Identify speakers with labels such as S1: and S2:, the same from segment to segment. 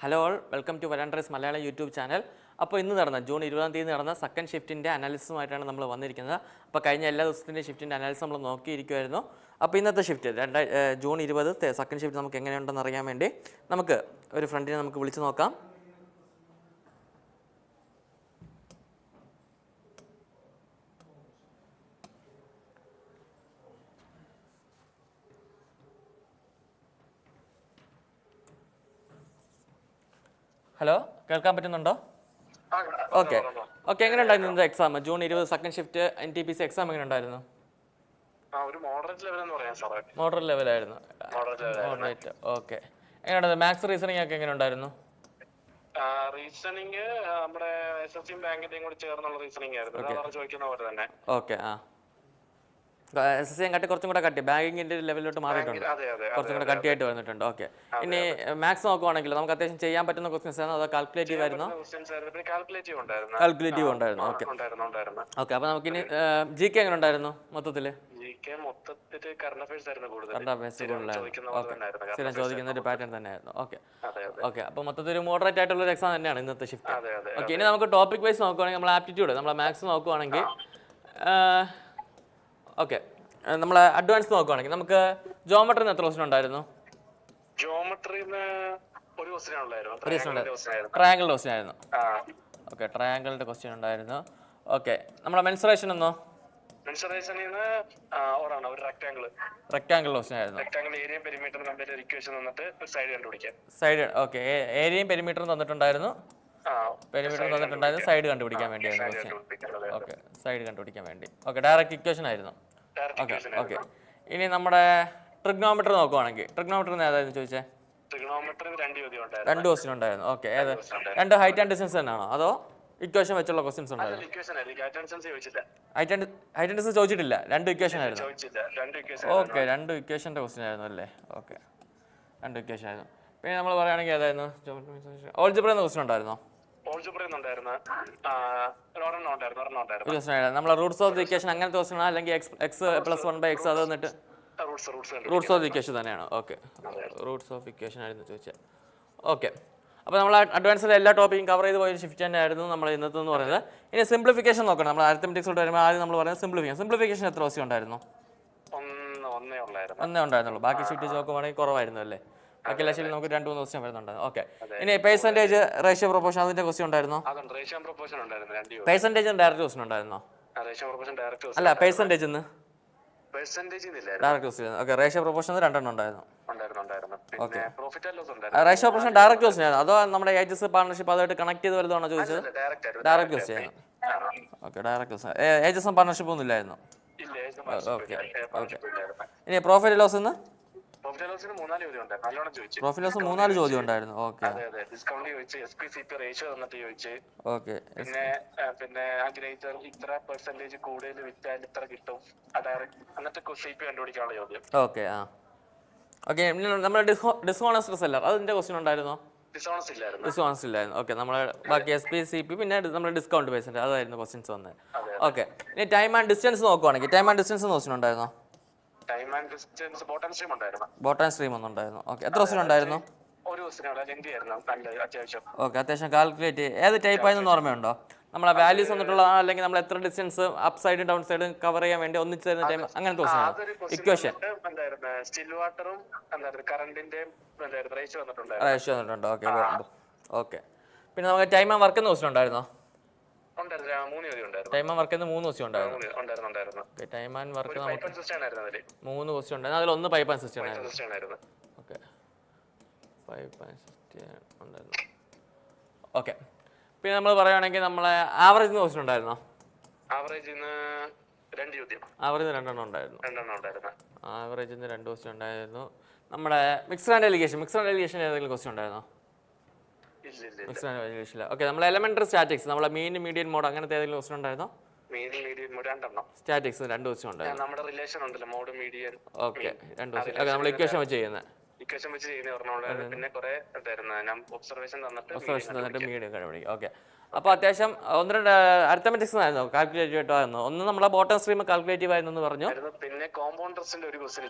S1: Hello all, welcome to വരാൻഡ്രസ് Malayalam YouTube channel. അപ്പോൾ ഇന്ന് നടന്ന ജൂൺ 20 നടന്ന സെക്കൻഡ് ഷിഫ്റ്റിൻ്റെ അനാലിസിസുമായിട്ടാണ് നമ്മൾ വന്നിരിക്കുന്നത്. അപ്പോൾ കഴിഞ്ഞ എല്ലാ ദിവസത്തിൻ്റെ ഷിഫ്റ്റിൻ്റെ അനാലിസിസ് നമ്മൾ നോക്കിയിരിക്കുമായിരുന്നു. അപ്പോൾ ഇന്നത്തെ ഷിഫ്റ്റ് ജൂൺ 20 സെക്കൻഡ് ഷിഫ്റ്റ് നമുക്ക് എങ്ങനെയുണ്ടെന്ന് അറിയാൻ വേണ്ടി നമുക്ക് ഒരു ഫ്രണ്ടിനെ നമുക്ക് വിളിച്ച് നോക്കാം. ഹലോ, കേൾക്കാൻ പറ്റുന്നുണ്ടോ? ഓക്കെ ഓക്കെ എങ്ങനെയുണ്ടായിരുന്നു ഇന്നത്തെ exam? June 20 second shift NTPC exam എങ്ങനെ ഉണ്ടായിരുന്നു? മോഡറേറ്റ് ലെവലായിരുന്നു. മോഡറേറ്റ്. ഓക്കെ. എങ്ങനെയുണ്ടായിരുന്നു മാത്സ് റീസണിങ് ഒക്കെ എങ്ങനെ ഉണ്ടായിരുന്നു?
S2: റീസണിങ് നമ്മുടെ SSC ബാങ്കിന്റെയും കൂടി ചേർന്നുള്ള റീസണിങ് ആയിരുന്നു. ചോദിക്കുന്ന പോലെ തന്നെ.
S1: ഓക്കെ. SSC കാട്ടി കുറച്ചും കൂടെ കട്ടി ബാങ്കിങ്ങിന്റെ ലെവലിലോട്ട് മാറിയിട്ടുണ്ട്, കുറച്ചും കൂടെ കട്ടിയായിട്ട് വന്നിട്ടുണ്ട്. ഓക്കെ. ഇനി മാത്സ് നോക്കുവാണെങ്കിൽ നമുക്ക് അത്യാവശ്യം ചെയ്യാൻ പറ്റുന്ന ക്വസ്റ്റ്യൻസ് ആണോ അതോ കാൽക്കുലേറ്റീവ് ആയിരുന്നോ? കാൽക്കുലേറ്റീവ് ഉണ്ടായിരുന്നു. Okay okay. അപ്പോൾ നമുക്കിനി GK എങ്ങനെ ഉണ്ടായിരുന്നു മൊത്തത്തിൽ?
S2: കറണ്ട് അഫയേഴ്സ് ആയിരുന്നു കൂടുതൽ.
S1: സ്ഥിരം ചോദിക്കുന്ന ഒരു പാറ്റേൺ തന്നെയായിരുന്നു. Okay okay. അപ്പോൾ മൊത്തത്തിൽ ഒരു മോഡറേറ്റ് ആയിട്ടുള്ള ഒരു എക്സാം തന്നെയാണ് ഇന്നത്തെ ഷിഫ്റ്റ്. ഓക്കെ. ഇനി നമുക്ക് ടോപ്പിക് വൈസ് നോക്കുവാണെങ്കിൽ നമ്മൾ ആപ്റ്റിറ്റ്യൂഡ്, നമ്മളെ മാത്സ് നോക്കുവാണെങ്കിൽ ഓക്കെ, നമ്മൾ അഡ്വാൻസ് നോക്കുവാണെങ്കിൽ നമുക്ക് ജോമെട്രിന്ന് എത്ര ക്വസ്റ്റ്യൻ ഉണ്ടായിരുന്നു? ട്രയാങ്കിളിന്റെ ക്വസ്റ്റ്യൻ ആയിരുന്നു. ഓക്കെ, ട്രയാങ്കിളിന്റെ ക്വസ്റ്റ്യൻ ഉണ്ടായിരുന്നു. ഓക്കെ, നമ്മുടെ മെൻസുറേഷൻ എന്നോ? റെക്ടാങ്കിൾ ക്വസ്റ്റ്യൻ ആയിരുന്നു. സൈഡ്. ഓക്കെ, ഏരിയയും പെരിമീറ്ററും തന്നിട്ടുണ്ടായിരുന്നു. സൈഡ് കണ്ടുപിടിക്കാൻ വേണ്ടിയായിരുന്നു ക്വസ്റ്റ്യൻ. ഓക്കെ, സൈഡ് കണ്ടുപിടിക്കാൻ വേണ്ടി. ഓക്കെ, ഡയറക്റ്റ് ഇക്വേഷൻ ആയിരുന്നു. Okay okay. ഇനി നമ്മുടെ ട്രിഗ്നോമെട്രി നോക്കുവാണെങ്കിൽ ട്രിഗ്നോമെട്രി ഏതായിരുന്നു ചോദിച്ചേ? രണ്ട് ക്വസ്റ്റ്യൻ ഉണ്ടായിരുന്നു. ഓക്കെ, ഏത് രണ്ട് ഹൈറ്റ് ആൻഡ് ഡിസ്റ്റൻസ് തന്നെയാണോ അതോ ഇക്വേഷൻ വെച്ചുള്ള ക്വസ്റ്റ്യൻസ് ഉണ്ടായിരുന്നു? ഹൈറ്റ് ആൻഡ് ഡിസ്റ്റൻസ് ചോദിച്ചിട്ടില്ല, രണ്ട് ഇക്വേഷൻ ആയിരുന്നു. ഓക്കെ, രണ്ട് ഇക്വേഷൻ്റെ ക്വസ്റ്റ്യൻ ആയിരുന്നു അല്ലേ? ഓക്കെ, രണ്ട് ഇക്വേഷൻ ആയിരുന്നു. പിന്നെ നമ്മൾ പറയുകയാണെങ്കിൽ ഏതായിരുന്നു? ഓൾജിബ്ര എന്ന ക്വസ്റ്റ്യൻ ഉണ്ടായിരുന്നോ? നമ്മളെ റൂട്ട്സ് ഓഫ് ദി ഇക്വേഷൻ അങ്ങനത്തെ ക്വസ്റ്റ്യൻ ആണോ അല്ലെങ്കിൽ എക്സ് പ്ലസ് 1/x അത് വന്നിട്ട് റൂട്ട്സ് ഓഫ് ദി ഇക്വേഷൻ തന്നെയാണോ? ഓക്കെ, റൂട്ട്സ് ഓഫ് ഇക്വേഷൻ ആയിരുന്നു ചോദിച്ചത്. ഓക്കെ, അപ്പോൾ നമ്മൾ അഡ്വാൻസിൽ എല്ലാ ടോപ്പിക്കും കവർ ചെയ്ത് പോയ ഷിഫ്റ്റ് തന്നെ ആയിരുന്നു നമ്മൾ ഇന്നത്തെ എന്ന് പറയുന്നത്. ഇനി സിംപ്ലിഫിക്കേഷൻ നോക്കണം. നമ്മൾ അരിത്തമെറ്റിക്സിലോട്ട് വരുമ്പോൾ ആദ്യം നമ്മൾ പറയുന്നത് സിംപ്ലിഫിക്കേഷൻ എത്ര ക്വസ്റ്റ്യൻ ഉണ്ടായിരുന്നു? ഒന്നേ ഉണ്ടായിരുന്നുള്ളൂ. ബാക്കി ഷിഫ്റ്റ് നോക്കുവാണെങ്കിൽ കുറവായിരുന്നു അല്ലേ? ബാക്കി എല്ലാ ഷിഫ്റ്റിൽ നമുക്ക് 2-3 ക്വസ്റ്റ്യൻ വരുന്നുണ്ടായിരുന്നു. ഓക്കെ. ഇനി പെർസെൻറ്റേജ് റേഷ്യോ പ്രൊപ്പോർഷൻ അതിന്റെ ക്വസ്റ്റ്യൻ ഉണ്ടായിരുന്നോ? പെർസെൻറ്റേജ് ഡയറക്റ്റ് ക്വസ്റ്റ്യൻ ഉണ്ടായിരുന്നോ? അല്ല, percentage direct question. Okay, ratio proportion 2 ഉണ്ടായിരുന്നു. Okay, ratio proportion direct question ആയിരുന്നു അതോ നമ്മുടെ ഏജസ് പാർട്ണർഷിപ്പ് അതുമായിട്ട് കണക്ട് ചെയ്ത് വലുതാണോ ചോദിച്ചത്? ഡയറക്റ്റ് ക്വസ്റ്റ്യൻ ആയിരുന്നു. Okay, direct question. ഏജസും പാർട്ണർഷിപ്പ് ഒന്നും ഇല്ലായിരുന്നു. Okay okay. ഇനി പ്രോഫിറ്റ് ലോസ് എന്ന് പ്രോഫിറ്റ് ലോസ് 3-4 ചോദ്യം ഉണ്ടായിരുന്നു. Okay okay.
S2: പിന്നെ അഗ്രേറ്റർ ഇത്ര പെർസെന്റേജ് കൂടുതൽ വിറ്റാൽ ഇത്ര കിട്ടും. കണ്ടുപിടിക്കാനുള്ള ചോദ്യം.
S1: ഓക്കെ. ഓക്കെ, നമ്മുടെ ഡിസ്ഹോണസ്റ്റ് സെല്ലർ അതിന്റെ ക്വസ്റ്റ്യൻ ഉണ്ടായിരുന്നോ? ഡിസ്ഹോണസ്റ്റ് ഇല്ലായിരുന്നു. ഓക്കെ, നമ്മൾ ബാക്കി SPCP പിന്നെ നമ്മൾ ഡിസ്കൗണ്ട് പേഴ്സൻറ്റ് അതായിരുന്നു ക്വസ്റ്റ്യൻസ് വന്നത്. ഓക്കെ. ഇനി ടൈം ആൻഡ് ഡിസ്റ്റൻസ് നോക്കുവാണെങ്കിൽ ടൈം ആൻഡ് ഡിസ്റ്റൻസ് ക്വസ്റ്റ്യൻ ഉണ്ടായിരുന്നോ? ബോട്ടം സ്ട്രീം ഒന്നും ഉണ്ടായിരുന്നു. ഓക്കെ, എത്ര ക്വസ്റ്റ്യൻ ഉണ്ടായിരുന്നു? ഓക്കെ, അത്യാവശ്യം കാൽക്കുലേറ്റ് ഏത് ടൈപ്പ് ആയിരുന്നു ഓർമ്മയുണ്ടോ? നമ്മളെ വാല്യൂസ് വന്നിട്ടുള്ള അല്ലെങ്കിൽ നമ്മൾ എത്ര ഡിസ്റ്റൻസ് അപ്പ് സൈഡും ഡൗൺ സൈഡും കവർ ചെയ്യാൻ വേണ്ടി ഒന്നിച്ച് തരുന്ന ടൈം അങ്ങനത്തെ ക്വസ്റ്റ്യൻ ഇക്വേഷൻ റേഷ്യോ വന്നിട്ടുണ്ട്. Okay okay. പിന്നെ നമുക്ക് ടൈം ആൻഡ് വർക്ക് എന്ന ക്വസ്റ്റ്യൻ ഉണ്ടായിരുന്നോ? ടൈം ആൻഡ് വർക്ക് 3 ക്വസ്റ്റ്യൻ ഉണ്ടായിരുന്നു. ടൈം ആൻഡ് വർക്ക് നമുക്ക് 3 ക്വസ്റ്റ്യൻ ഉണ്ടായിരുന്നു. അതിലൊന്ന് പൈപ്പ് ആൻഡ് സിസ്റ്റം ആയിരുന്നു. ഓക്കെ, പൈപ്പ് ആൻഡ് സിസ്റ്റം ഉണ്ടായിരുന്നു. ഓക്കെ. പിന്നെ നമ്മൾ പറയുകയാണെങ്കിൽ നമ്മളെ ആവറേജ് ക്വസ്റ്റ്യൻ ഉണ്ടായിരുന്നോ? ആവറേജിന് 2 ഉണ്ടായിരുന്നു. ആവറേജിന് 2 ക്വസ്റ്റ്യൻ ഉണ്ടായിരുന്നു. നമ്മുടെ മിക്സ്ഡ് ആൻഡ് എലിഗേഷൻ ഏതെങ്കിലും ക്വസ്റ്റ്യൻ ഉണ്ടായിരുന്നോ? മിക്സ്ഡ് ആൻഡ് എലിഗേഷൻ ഇല്ല. ഓക്കെ, നമ്മളെ എലമെന്ററി സ്റ്റാറ്റിക്സ് നമ്മളെ മീൻ മീഡിയൻ മോഡ് അങ്ങനത്തെ ഏതെങ്കിലും ക്വസ്റ്റ്യൻ ഉണ്ടായിരുന്നോ? സ്റ്റാറ്റിക്സ് 2 ക്വസ്റ്റ്യൻ ഉണ്ടായിരുന്നു. Okay, 2 question. ഓക്കെ, നമ്മൾ ഇക്വേഷൻ വെച്ച് ചെയ്യുന്നത് ഒബ്സർവേഷൻ തന്നിട്ട് മീഡിയം കണ്ടുപിടിക്കും. ഓക്കെ, അപ്പോൾ അത്യാവശ്യം 1-2 അരിത്തമെറ്റിക്സ് ആയിരുന്നു കാൽക്കുലേറ്റീവ് ആയിരുന്നു. ഒന്ന് നമ്മളെ ബോട്ടം സ്ട്രീം കാൽക്കുലേറ്റീവ് ആയിരുന്നു പറഞ്ഞു. പിന്നെ കോമ്പൗണ്ട്.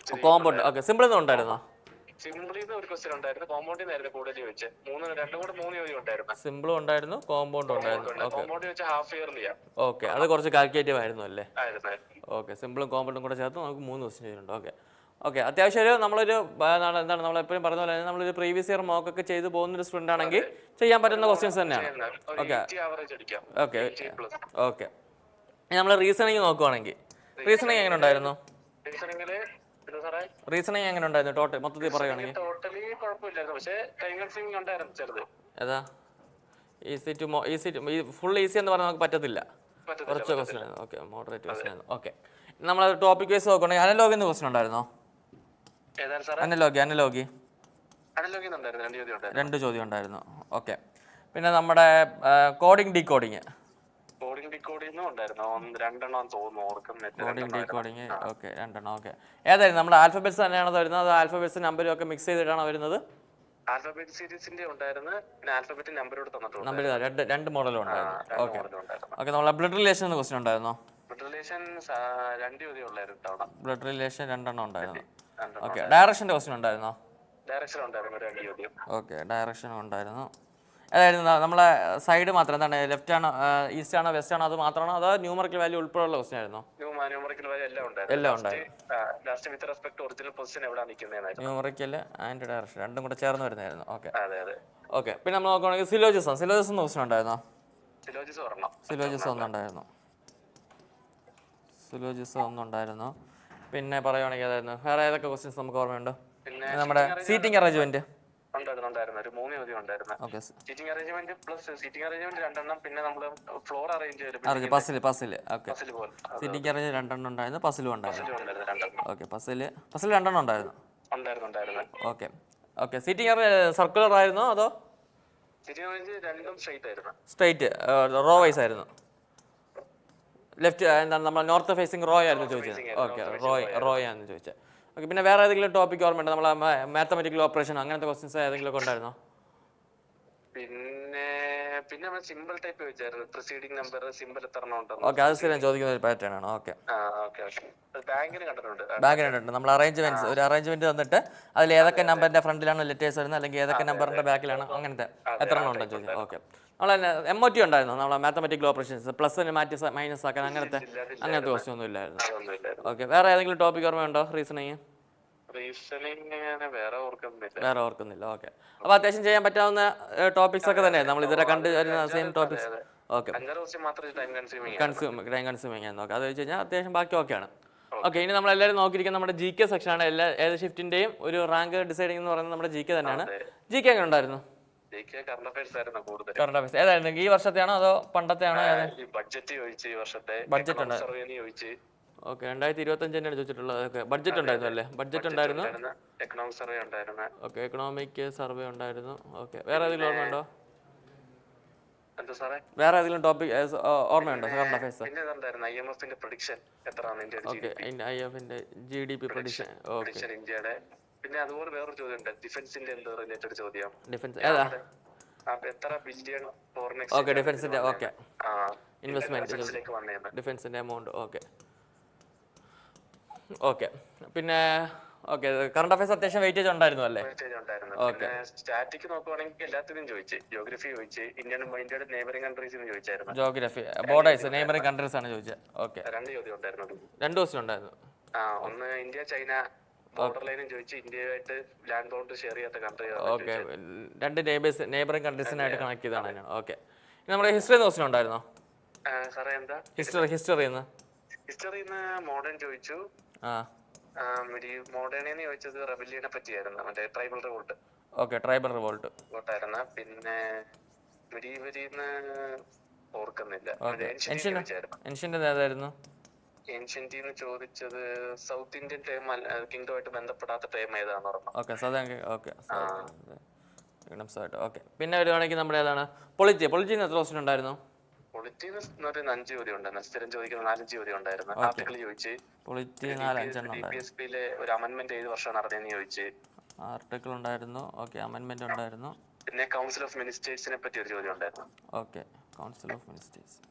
S1: ഓക്കെ, സിമ്പിൾ ഒന്നും ഉണ്ടായിരുന്നോ?
S2: സിംപിളിന്ന് ഒരു ക്വസ്റ്റ്യൻ ഉണ്ടായിരുന്നു, കോമ്പൗണ്ടിൽ നിന്നായിരുന്നു കൂടുതൽ ചോദിച്ചത്. രണ്ടും കൂടെ 3 ചോദ്യം ഉണ്ടായിരുന്നു.
S1: സിമ്പിളും ഉണ്ടായിരുന്നു, കോമ്പൗണ്ടും ഉണ്ടായിരുന്നു. ഓക്കെ
S2: കോമ്പൗണ്ട് വെച്ചാൽ ഹാഫ് ഇയർലിയാ
S1: ഓക്കെ, അത് കുറച്ച് കാൽക്കുലേറ്റീവ് ആയിരുന്നു അല്ലേ?
S2: ആയിരുന്നു.
S1: ഓക്കെ, സിമ്പിളും കോമ്പൗണ്ടും കൂടെ ചേർത്ത് നമുക്ക് 3 ക്വസ്റ്റ്യൻ ചെയ്യുന്നുണ്ട്. ഓക്കെ ഓക്കെ, അത്യാവശ്യം ഒരു നമ്മളൊരു എന്താണ് നമ്മളെപ്പോഴും പറഞ്ഞ പോലെ നമ്മളൊരു പ്രീവിയസ് ഇയർ മോക്കൊക്കെ ചെയ്ത് പോകുന്നൊരു സ്റ്റുഡൻ്റ് ആണെങ്കിൽ ചെയ്യാൻ പറ്റുന്ന ക്വസ്റ്റ്യൻസ് തന്നെയാണ്. ഓക്കെ ഓക്കെ ഓക്കെ, നമ്മൾ റീസണിങ് നോക്കുവാണെങ്കിൽ റീസണിങ് എങ്ങനെ ഉണ്ടായിരുന്നു? റീസണിങ് എങ്ങനെ ഉണ്ടായിരുന്നു ടോട്ടൽ മൊത്തത്തിൽ പറയുകയാണെങ്കിൽ?
S2: ടോട്ടലി കുഴപ്പമില്ലായിരുന്നു, പക്ഷേ ടൈം കൺസ്യൂമിംഗ് ഉണ്ടായിരുന്നു ചെറുത്.
S1: ഏതാ ഈസി ഫുൾ ഈസി എന്ന് പറഞ്ഞാൽ നമുക്ക് പറ്റത്തില്ല, കുറച്ച് ക്വസ്റ്റ്യൻ ആയിരുന്നു. ഓക്കെ, മോഡറേറ്റ് ക്വസ്റ്റ്യൻ ആയിരുന്നു. ഓക്കെ, നമ്മൾ ടോപ്പിക് വൈസ് നോക്കുകയാണെങ്കിൽ അനലോഗിൽ നിന്ന് ക്വസ്റ്റ്യൻ ഉണ്ടായിരുന്നോ? അനലോഗി 2 ചോദ്യം ഉണ്ടായിരുന്നു. ഓക്കെ, പിന്നെ നമ്മുടെ കോഡിങ് ഡീകോഡിങ് ഓക്കെ 2 ഓക്കെ. ഏതായിരുന്നു നമ്മുടെ ആൽഫബറ്റ്സ് തന്നെയാണോ വരുന്നത്, അത് ആൽഫബറ്റ്സ് നമ്പറും ഒക്കെ മിക്സ് ചെയ്തിട്ടാണോ വരുന്നത്?
S2: ആൽഫബറ്റ് സീരീസിന്റെ ഉണ്ടായിരുന്നു, പിന്നെ ആൽഫബറ്റ് നമ്പറോട് തന്നിട്ടുണ്ട്.
S1: നമ്പർ 2 മോഡലും ഉണ്ടായിരുന്നു. ഓക്കെ ഓക്കെ, നമ്മളെ ബ്ലഡ് റിലേഷൻ എന്ന ക്വസ്റ്റ്യൻ ഉണ്ടായിരുന്നോ?
S2: ബ്ലഡ് റിലേഷൻ 2 ചോദ്യം ഉണ്ടായിരുന്നു.
S1: ബ്ലഡ് റിലേഷൻ 2 ഉണ്ടായിരുന്നു. ഓക്കെ, ഡയറക്ഷൻ്റെ ക്വസ്റ്റ്യൻ ഉണ്ടായിരുന്നോ?
S2: ഡയറക്ഷൻ ഉണ്ടായിരുന്നു 2 ചോദ്യം.
S1: ഓക്കെ, ഡയറക്ഷനും ഉണ്ടായിരുന്നു. അതായിരുന്നു നമ്മളെ സൈഡ് മാത്രം എന്താണ്, ലെഫ്റ്റ് ആണോ ഈസ്റ്റ് ആണോ വെസ്റ്റ് ആണോ അത് മാത്രമാണോ, അതോ ന്യൂമറിക്കൽ വാല്യൂ ഉൾപ്പെടെയുള്ള ക്വസ്റ്റ്യൻ ആയിരുന്നോ?
S2: ന്യൂമറിക്കൽ വാല്യൂ എല്ലാം ഉണ്ടായിരുന്നു. Last with respect original position എവിടെ നിൽക്കുന്നതായിരുന്നു.
S1: ന്യൂമറിക്കൽ ആൻഡ് ഡയറക്ഷൻ 2 കൂടെ ചേർന്ന് വരുന്നതായിരുന്നു. ഓക്കെ
S2: അതെ അതെ.
S1: ഓക്കെ, പിന്നെ നമ്മൾ നോക്കുകയാണെങ്കിൽ സിലോജിസം എന്ന ക്വസ്റ്റ്യൻ ഉണ്ടായിരുന്നോ? സിലോജിസം ഒന്നുണ്ടായിരുന്നു. പിന്നെ പറയുവാണെങ്കിൽ അതായിരുന്നു. വേറെ ഏതൊക്കെ ക്വസ്റ്റ്യൻസ് നമുക്ക് ഓർമ്മയുണ്ട്? നമ്മുടെ സീറ്റിംഗ് അറേഞ്ച്മെന്റ്
S2: ഉണ്ടായിരുന്നു, ഒരു 3 ചോദ്യം ഉണ്ടായിരുന്നു. Seating arrangement plus seating arrangement 2 പിന്നെ നമ്മൾ ഫ്ലോർ അറേഞ്ച് ചെയ്ത്
S1: പസിൽ ഓക്കെ, സീറ്റിംഗ് അറേഞ്ച് 2 ഉണ്ടായിരുന്നു, പസിലും ഉണ്ടായിരുന്നു. ഓക്കെ, പസിൽ 2 ഉണ്ടായിരുന്നു. ഓക്കെ ഓക്കെ, സീറ്റിംഗ് സർക്കുലർ ആയിരുന്നോ അതോ സ്ട്രൈറ്റ് റോ വൈസ് ആയിരുന്നു? ലെഫ്റ്റ് എന്താണ് നമ്മൾ നോർത്ത് ഫേസിങ് റോ ആയിരുന്നു ചോദിച്ചത്. ഓക്കെ, റോ ആയിരുന്നു ചോദിച്ചത്. ഓക്കെ, പിന്നെ വേറെ ഏതെങ്കിലും ടോപ്പിക് ഓർമ്മയുണ്ടോ? നമ്മളെ മാത്തമെറ്റിക്കൽ ഓപ്പറേഷൻ അങ്ങനത്തെ ക്വസ്റ്റ്യൻസ് ഏതെങ്കിലും ഒക്കെ ഉണ്ടായിരുന്നോ?
S2: പിന്നെ സിമ്പിൾ ടൈപ്പ് വെച്ചായിരുന്നു, പ്രിസീഡിംഗ് നമ്പർ സിമ്പിൾ എത്ര ഉണ്ടോ.
S1: ഓക്കെ, അത് സ്ഥിരം ചോദിക്കുന്ന ഒരു പാറ്റേൺ ആണ്. ഓക്കെ,
S2: ബാങ്കിന് കണ്ടിട്ടുണ്ട്.
S1: നമ്മൾ ഒരു അറേഞ്ച്മെന്റ് തന്നിട്ട് അതിൽ ഏതൊക്കെ നമ്പറിന്റെ ഫ്രണ്ടിലാണ് ലെറ്റേഴ്സ് വരുന്നത്, അല്ലെങ്കിൽ ഏതൊക്കെ നമ്പറിന്റെ ബാക്കിലാണ്, അങ്ങനത്തെ എത്ര എണ്ണം ഉണ്ടെന്ന് ചോദിച്ചത്. ഓക്കെ, നമ്മളെ MOT ഉണ്ടായിരുന്നു, നമ്മളെ മാത്തമെറ്റിക്കൽ ഓപ്പറേഷൻസ് പ്ലസ് മാറ്റി മൈനസ് ആക്കാൻ അങ്ങനത്തെ ക്വസ്റ്റ്യൻ ഒന്നും ഇല്ലായിരുന്നു. ഓക്കെ, വേറെ ഏതെങ്കിലും ടോപ്പിക് ഓർമ്മയുണ്ടോ? റീസണിങ്
S2: വേറെ
S1: ഓർക്കുന്നില്ല. ഓക്കെ, അപ്പോൾ അത്യാവശ്യം ചെയ്യാൻ പറ്റാവുന്ന ടോപ്പിക്സ് ഒക്കെ തന്നെ നമ്മൾ ഇതുവരെ കണ്ടു വരുന്ന same topics. Okay, time consuming ആണ്. ഓക്കെ, അത് വെച്ച് കഴിഞ്ഞാൽ അത്യാവശ്യം ബാക്കി ഓക്കെയാണ്. ഓക്കെ, ഇനി നമ്മളെല്ലാവരും നോക്കിയിരിക്കുന്ന നമ്മുടെ GK സെക്ഷനാണ്. ഏത് ഷിഫ്റ്റിന്റെയും ഒരു റാങ്ക് ഡിസൈഡിംഗ് എന്ന് പറയുന്നത് നമ്മുടെ GK തന്നെയാണ്. GK എങ്ങനെ ഉണ്ടായിരുന്നു? കറണ്ട് അഫയേഴ്സ് ഏതായിരുന്നു? ഈ വർഷത്തെയാണോ അതോ പണ്ടത്തെയാണോ? ബഡ്ജറ്റ് ഉണ്ടായിരുന്നു. ഓക്കെ, 2025 തന്നെയാണ് ചോദിച്ചിട്ടുള്ളത്. ഓക്കെ, ബഡ്ജറ്റ് ഉണ്ടായിരുന്നു അല്ലേ? ബഡ്ജറ്റ് ഉണ്ടായിരുന്നു. ഓക്കെ, എക്കണോമിക് സർവേ ഉണ്ടായിരുന്നു. ഓക്കെ, വേറെ ഏതെങ്കിലും ഓർമ്മയുണ്ടോ? വേറെ ഏതെങ്കിലും ടോപ്പിക് ഓർമ്മയുണ്ടോ? Current affairs. ഓക്കെ, IMFന്റെ GDP പ്രഡിക്ഷൻ. ഓക്കെ,
S2: പിന്നെ അതുപോലെ വേറൊരു ചോദ്യം ഉണ്ട്, ഡിഫൻസിന്റെ എന്തോ റിലേറ്റഡ് ചോദ്യം.
S1: ഡിഫൻസ് ഏതാ?
S2: എത്ര ബില്യൺ ഫോറിൻ
S1: എക്സ്ചേഞ്ച്? ഓക്കെ, ഡിഫൻസിന്റെ ഓക്കെ ഇൻവെസ്റ്റ്മെന്റ് ഡിഫൻസിന്റെ എമൗണ്ട്. ഓക്കെ ഓക്കെ, പിന്നെ ഓക്കെ, കറണ്ട് അഫയേഴ്സ് അത്യാവശ്യം വെയിറ്റേജ് ഉണ്ടായിരുന്നു അല്ലേ?
S2: ഓക്കെ, സ്റ്റാറ്റിക് നോക്കുവാണെങ്കിൽ എല്ലാത്തിനും ചോദിച്ചു. ജിയോഗ്രഫി ചോദിച്ചു, ഇന്ത്യയുടെ നെയ്ബറിംഗ് കൺട്രീസ് ചോദിച്ചായിരുന്നു.
S1: ജോഗ്രഫി ബോർഡേഴ്സ് നെയ്ബറിംഗ് കൺട്രീസ് ആണ് ചോദിച്ചത്. ഓക്കെ,
S2: 2 ചോദ്യം ഉണ്ടായിരുന്നു.
S1: 2 ക്വസ്റ്റ്യൻ ഉണ്ടായിരുന്നു.
S2: ഒന്ന് ഇന്ത്യ ചൈന ബോർഡർ ലൈനും ചോദിച്ചു, ഇന്ത്യയുമായിട്ട് ലാൻഡ് ബൗണ്ടറി ഷെയർ ചെയ്യാത്ത കൺട്രി.
S1: ഓക്കെ, 2 നെയ്ബറിംഗ് കൺട്രീസിനായിട്ട് കണക്ട് ചെയ്താണ്. ഓക്കെ, നമ്മുടെ ഹിസ്റ്ററി ക്വസ്റ്റ്യൻ ഉണ്ടായിരുന്നോ?
S2: സാറേ എന്താ ഹിസ്റ്ററിന്ന് മോഡേൺ ചോദിച്ചു. മോഡേണിന്ന് ചോദിച്ചത് റെബല്ലിയനെ പറ്റിയായിരുന്നു, മറ്റേ tribal revolt.
S1: Okay, tribal revolt
S2: ആയിരുന്നു. പിന്നെ മെഡീവലിന്ന് ഓർക്കുന്നില്ല. ഏൻഷ്യന്റിന്ന് ചോദിച്ചത് സൗത്ത് ഇന്ത്യൻ ടൈം കിങ്ഡമായിട്ട് ബന്ധപ്പെടാത്ത ടൈം ഏതാന്ന് പറഞ്ഞു.
S1: ഓക്കെ, പിന്നെ വരുവാണെങ്കിൽ നമ്മുടെ ഏതാണ് പൊളിറ്റിന്ന് എത്ര ക്വസ്റ്റ്യൻ ഉണ്ടായിരുന്നു?
S2: പൊളിറ്റിന്ന് ഒരു 5 ചോദ്യം ഉണ്ടായിരുന്നു, സ്ഥിരം ചോദിക്കുന്ന 4-5 ചോദ്യം ഉണ്ടായിരുന്നു. ആർട്ടിക്കിൾ ചോദിച്ചു, DPSPയിലെ ഒരു അമെന്റ്മെന്റ് ഏത് വർഷം നടന്നതെന്ന് ചോദിച്ചു.
S1: ആർട്ടിക്കിൾ ഉണ്ടായിരുന്നു. ഓക്കെ, അമെന്റ്മെന്റ് ഉണ്ടായിരുന്നു.
S2: പിന്നെ കൗൺസിൽ ഓഫ് മിനിസ്റ്റേഴ്സിനെ പറ്റി ഒരു ചോദ്യം ഉണ്ടായിരുന്നു.
S1: ഓക്കെ, കൗൺസിൽ ഓഫ് മിനിസ്റ്റേഴ്സിനെ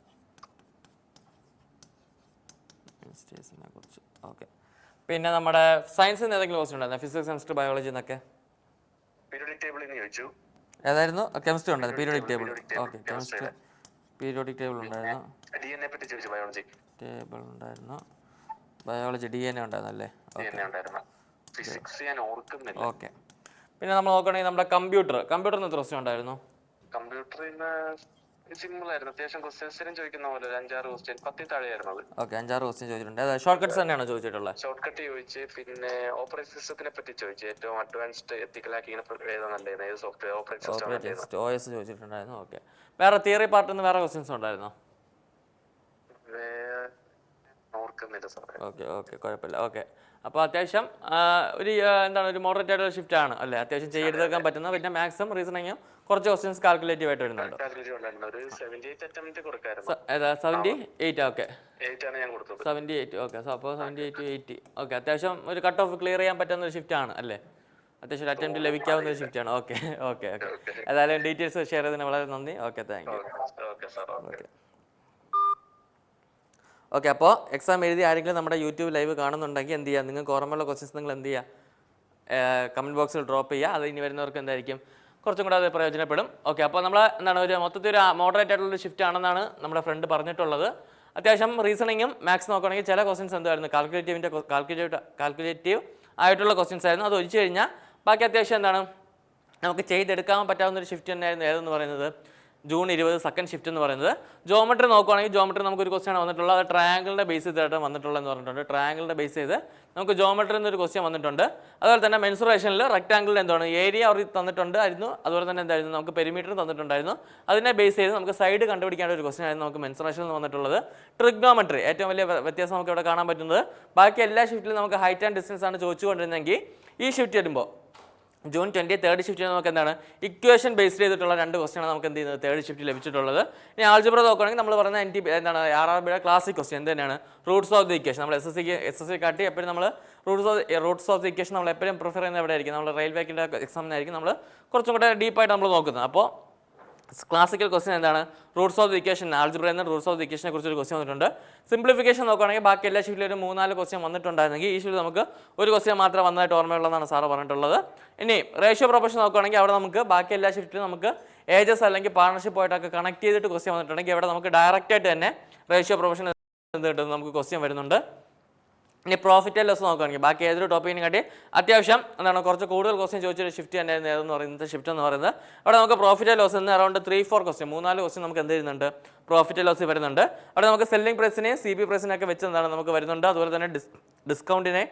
S1: കുറിച്ച്. ഓക്കെ, പിന്നെ നമ്മുടെ സയൻസിന് ഏതെങ്കിലും ക്വസ്റ്റ്യൻ ഉണ്ടായിരുന്നു? ഫിസിക്സ്, കെമിസ്ട്രി, ബയോളജി എന്നൊക്കെ
S2: പീരിയോഡിക് ടേബിൾ എന്ന് ചോദിച്ചു.
S1: ഏതായിരുന്നു? കെമിസ്ട്രി ഉണ്ടായിരുന്നു, periodic table. Okay, chemistry periodic table ഉണ്ടായിരുന്നു.
S2: DNA പറ്റി ചോദിച്ചു, ബയോളജി
S1: ടേബിൾ ഉണ്ടായിരുന്നു, ബയോളജി DNA ഉണ്ടായിരുന്നല്ലേ?
S2: ഫിസിക്സ് ഞാൻ ഓർക്കുന്നില്ല.
S1: ഓക്കെ. പിന്നെ നമ്മൾ നോക്കുകയാണെങ്കിൽ നമ്മുടെ കമ്പ്യൂട്ടറിന് എത്ര ക്വസ്റ്റ്യൻ ഉണ്ടായിരുന്നു?
S2: കമ്പ്യൂട്ടറിന് സിമ്പിൾ ആയിരുന്നു, അത്യാവശ്യം ക്വസ്റ്റ്യൻസിനും ചോദിക്കുന്ന പോലെ 5-6 ക്വസ്റ്റ്യൻ 10 താഴെയായിരുന്നു.
S1: ഓക്കെ, 5-6 ക്വസ്റ്റ്യൻ ചോദിച്ചിട്ടുണ്ട്. അതെ, ഷോർട്ട് കട്ട്സ് തന്നെയാണോ ചോദിച്ചിട്ടുള്ളത്?
S2: ഷോർട്ട് കട്ട് ചോദിച്ച്, പിന്നെ ഓപ്പറേറ്റിംഗ് സിസ്റ്റത്തിനെ പറ്റി ചോദിച്ചു, ഏറ്റവും അഡ്വാൻസ്ഡ് എത്തിക്കൽ ഹാക്കിങ്ങിനെ ഏതാ നല്ലത്, ഏത് സോഫ്റ്റ്വെയർ ഓപ്പറേറ്റിംഗ് സിസ്റ്റം
S1: OS ചോദിച്ചിട്ടുണ്ടായിരുന്നു. ഓക്കെ, വേറെ തിയറി പാർട്ടിൽ നിന്ന് വേറെ ക്വസ്റ്റ്യൻസ് ഉണ്ടായിരുന്നോ?
S2: ഓർക്കുന്നില്ല സാർ.
S1: ഓക്കെ, കുഴപ്പമില്ല. ഓക്കെ, അപ്പോൾ അത്യാവശ്യം ഒരു എന്താണ്, ഒരു മോഡറേറ്റ് ആയിട്ടുള്ള ഷിഫ്റ്റ് ആണ് അല്ലേ? അത്യാവശ്യം ചെയ്തെടുക്കാൻ പറ്റുന്ന, പിന്നെ മാക്സും റീസണിങ്ങും കുറച്ച് ക്വസ്റ്റ്യൻസ് കാൽക്കുലേറ്റീവ് ആയിട്ട് വരുന്നുണ്ട്. 78? ഓക്കെ, 78. ഓക്കെ, അപ്പോൾ 78-80. ഓക്കെ, അത്യാവശ്യം ഒരു കട്ട് ഓഫ് ക്ലിയർ ചെയ്യാൻ പറ്റുന്ന ഒരു ഷിഫ്റ്റ് ആണ് അല്ലേ? അത്യാവശ്യം ഒരു അറ്റംപ്റ്റ് ലഭിക്കാവുന്ന ഒരു ഷിഫ്റ്റ് ആണ്. ഓക്കെ. ഏതായാലും ഡീറ്റെയിൽസ് ഷെയർ ചെയ്തതിന് വളരെ നന്ദി. Okay, thank you. ഓക്കെ, അപ്പോൾ എക്സാം എഴുതി ആരെങ്കിലും നമ്മുടെ യൂട്യൂബ് ലൈവ് കാണുന്നുണ്ടെങ്കിൽ എന്ത് ചെയ്യുക, നിങ്ങൾക്ക് ഓർമ്മയുള്ള ക്വസ്റ്റ്യൻസ് നിങ്ങൾ എന്ത് ചെയ്യുക, കമൻറ്റ് ബോക്സിൽ ഡ്രോപ്പ് ചെയ്യുക. അത് ഇനി വരുന്നവർക്ക് എന്തായിരിക്കും കുറച്ചും കൂടെ അത് പ്രയോജനപ്പെടും. ഓക്കെ, അപ്പോൾ നമ്മൾ എന്താണ്, ഒരു മൊത്തത്തിൽ ഒരു മോഡറേറ്റ് ആയിട്ടുള്ളൊരു ഷിഫ്റ്റ് ആണെന്നാണ് നമ്മുടെ ഫ്രണ്ട് പറഞ്ഞിട്ടുള്ളത്. അത്യാവശ്യം റീസണിങ്ങും മാത്സ് നോക്കുകയാണെങ്കിൽ ചില ക്വസ്റ്റ്യൻസ് എന്തായിരുന്നു, കാൽക്കുലേറ്റീവ് ആയിട്ടുള്ള ക്വസ്റ്റ്യൻസ് ആയിരുന്നു. അത് ഒഴിച്ചു കഴിഞ്ഞാൽ ബാക്കി അത്യാവശ്യം എന്താണ്, നമുക്ക് ചെയ്തെടുക്കാൻ പറ്റാവുന്ന ഒരു ഷിഫ്റ്റ് തന്നെയായിരുന്നു. ഏതെന്ന് പറയുന്നത് June 20 സെക്കൻഡ് ഷിഫ്റ്റ് എന്ന് പറയുന്നത്. ജോമെട്രി നോക്കുകയാണെങ്കിൽ ജോമെട്രി നമുക്കൊരു ക്വസ്റ്റ്യൻ വന്നിട്ടുള്ളത്, അത് ട്രയാങ്കിളിൻ്റെ ബേസ് ചെയ്തിട്ട് വന്നിട്ടുള്ളതെന്ന് പറഞ്ഞിട്ടുണ്ട്. ട്രയാങ്കിളിൻ്റെ ബേസ് ചെയ്ത് നമുക്ക് ജോമെട്രി എന്നൊരു ക്വസ്റ്റ്യൻ വന്നിട്ടുണ്ട്. അതുപോലെ തന്നെ മെൻസുറേഷനിൽ റെക്ടാങ്കിളിൽ എന്താണ് ഏരിയ അവർ തന്നിട്ടുണ്ടായിരുന്നു. അതുപോലെ തന്നെ എന്തായിരുന്നു, നമുക്ക് പെരിമീറ്റർ തന്നിട്ടുണ്ടായിരുന്നു. അതിനെ ബേസ് ചെയ്ത് നമുക്ക് സൈഡ് കണ്ടുപിടിക്കേണ്ട ഒരു ക്വസ്റ്റ്യൻ ആയിരുന്നു നമുക്ക് മെൻസുറേഷനിൽ വന്നിട്ടുള്ളത്. ട്രിഗ്നോമെട്രി ഏറ്റവും വലിയ വ്യത്യാസം നമുക്ക് ഇവിടെ കാണാൻ പറ്റുന്നത്. ബാക്കി എല്ലാ ഷിഫ്റ്റിലും നമുക്ക് ഹൈറ്റ് ആൻഡ് ഡിസ്റ്റൻസ് ആണ് ചോദിച്ചുകൊണ്ടിരുന്നെങ്കിൽ ഈ ഷിഫ്റ്റ് വരുമ്പോൾ June 20 തേർഡ് ഷിഫ്റ്റിൽ നമുക്ക് എന്താണ്, ഇക്വേഷൻ ബേസ്ഡ് ചെയ്തിട്ടുള്ള 2 ക്വസ്റ്റ്യനാണ് നമുക്ക് എന്ത് ചെയ്യുന്നത് തേർഡ് ഷിഫ്റ്റ് ലഭിച്ചിട്ടുള്ളത്. ഇനി ആൾജിബ്ര നോക്കുകയാണെങ്കിൽ നമ്മൾ പറയുന്ന എന്താണ് RRBയുടെ ക്ലാസിക് ക്വസ്റ്റ്യൻ എന്ത് തന്നെയാണ്, റൂട്ട്സ് ഓഫ് ദി ഇക്വേഷൻ. നമ്മൾ SSC കാട്ടി എപ്പോഴും നമ്മൾ റൂട്ട്സ് ഓഫ് ദി ഇക്വേഷൻ നമ്മൾ എപ്പോഴും പ്രിഫർ ചെയ്യുന്നത് എവിടെയായിരിക്കും, നമ്മൾ റെയിൽവേക്കിൻ്റെ എക്സാമിനായിരിക്കും നമ്മൾ കുറച്ചും കൂടെ ഡീപ്പായിട്ട് നമ്മൾ നോക്കുന്നത്. അപ്പോൾ ക്ലാസിക്കൽ ക്വസ്റ്റ്യൻ എന്താണ്, Roots of the equation. Algebra എന്ന റൂട്ട്സ് ഓഫ് ദി ഇക്വേഷനെ കുറിച്ചൊരു ക്വസ്റ്റ്യൻ വന്നിട്ടുണ്ട്. സിംപ്ലിഫിക്കേഷൻ നോക്കുകയാണെങ്കിൽ ബാക്കി എല്ലാ ഷിഫ്റ്റിലും ഒരു 3-4 ക്വസ്റ്റ്യൻ വന്നിട്ടുണ്ടായിരുന്നെങ്കിൽ ഈ ഷിഫ്റ്റിൽ നമുക്ക് ഒരു ക്വസ്റ്റ്യൻ മാത്രം വന്നതായിട്ട് ഓർമ്മയുള്ളതാണ് സാറ് പറഞ്ഞിട്ടുള്ളത്. ഇനി റേഷ്യോ പ്രൊപ്പോർഷൻ നോക്കുകയാണെങ്കിൽ അവിടെ നമുക്ക് ബാക്കി എല്ലാ ഷിഫ്റ്റിലും നമുക്ക് ഏജസ് അല്ലെങ്കിൽ പാർട്ണർഷിപ്പ് ആയിട്ടൊക്കെ കണക്ട് ചെയ്തിട്ട് ക്വസ്റ്റ്യൻ വന്നിട്ടുണ്ടെങ്കിൽ അവിടെ നമുക്ക് ഡയറക്റ്റ് ആയിട്ട് തന്നെ റേഷ്യോ പ്രൊപ്പോർഷൻ എന്ത് കിട്ടും, നമുക്ക് ക്വസ്റ്റ്യൻ വരുന്നുണ്ട്. ഇനി പ്രോഫിറ്റ് ആൻഡ് ലോസ് നോക്കുകയാണെങ്കിൽ ബാക്കി ഏതൊരു ടോപ്പിക്കിനും കാട്ടി അത്യാവശ്യം എന്താണ് കുറച്ച് കൂടുതൽ ക്വസ്റ്റ്യൻ ചോദിച്ചൊരു ഷിഫ്റ്റ് തന്നെയായിരുന്നു ഏതെന്ന് പറയുന്നത് ഷിഫ്റ്റ് എന്ന് പറയുന്നത്. അവിടെ നമുക്ക് പ്രോഫിറ്റ് ആൻഡ് ലോസ് എന്ന് അറൗണ്ട് 3-4 ക്വസ്റ്റ്യൻ 3-4 ക്വസ്റ്റ്യൻ നമുക്ക് എന്ത് ചെയ്യുന്നുണ്ട്, പ്രോഫിറ്റ് ആൻഡ് ലോസ് വരുന്നുണ്ട്. അവിടെ നമുക്ക് സെല്ലിംഗ് പ്രൈസിനെയും CP പ്രൈസിനെയൊക്കെ വെച്ച് എന്താണ് നമുക്ക് വരുന്നുണ്ട്. അതുപോലെ തന്നെ ഡിസ്കൗണ്ടിനെ